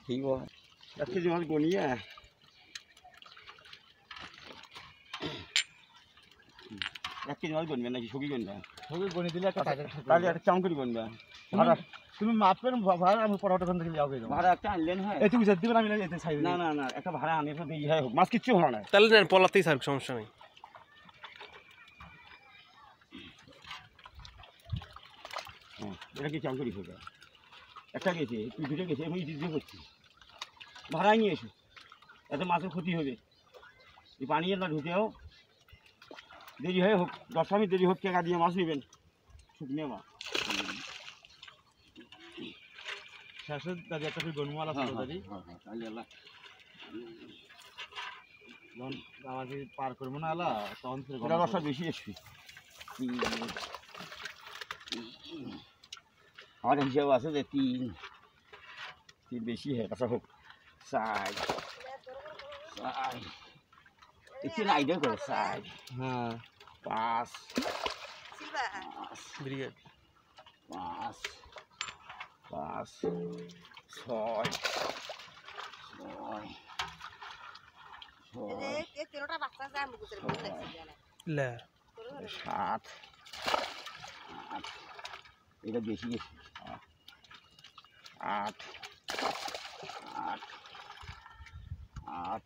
ठीक है अच्छे जो गोनी है एक केजी माल गोनबेन नाकि सगि गोनबेन সবই গণি দিলে একটা টাকা তাহলে একটা চাম করে গোনবেন ভাড়া তুমি মাপ করে ভাড়া আমি পরোটা কোন থেকে যাবে ভাড়া একটা আনলেন হয় এই তুমি যেতে দিবেন আমি এতে ছাই না না না একটা ভাড়া আনে তো দেই হয় হোক মাছ কিচ্ছু হলো না তাহলে নেন পলাতেই স্যার সমস্যা নেই এটা কি চাম করি হবে একটা গেছে তুই দুটো গেছে আমি দিতে করছি ভাড়া নিয়ে এসো এত মাছের ক্ষতি হবে এই পানি না ঢুকেও দেরি হয় হোক 10 মিনিট দেরি হোক টাকা দিয়ে মাছ নেবেন শুকনো মাছ শেষে দাদি একটা ফির গনমালা ছিল দাদি আল্লাহ যখন আমাকে পার করবো না আলা তখন ফির ওটা রসা বেশি এসবি আমার হিসাব আছে যে 3 বেশি হয় কাঁচা হোক 4 একটু আইডিয়া করো 4 হ্যাঁ 5 ব্রিগেড 5 5 6 লে 7 8 এটা বেশি গেছে 8 8 8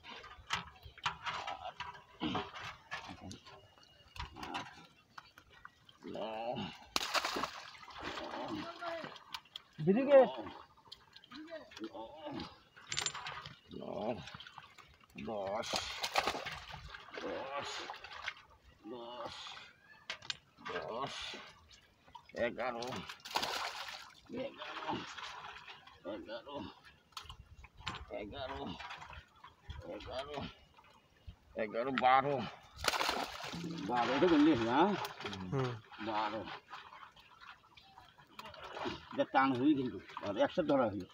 দিদিকে 10 11 12 এটা বললি না 12 এটা টান হয়ে কিন্তু আর একসাথে ধরা হলো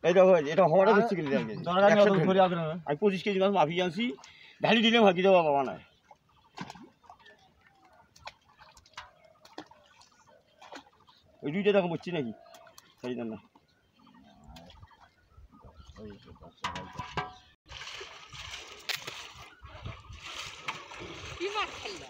এই দেখো এটা হওয়াটা হচ্ছে কিন্তু আমি 25 কেজি মাছ মাফি আনছি ঢালি দিলে ভাজি দেওয়া বাবা না ওই দুইটা দেখো বুঝছি নাকি সেই জন্য কি মাছ খেললে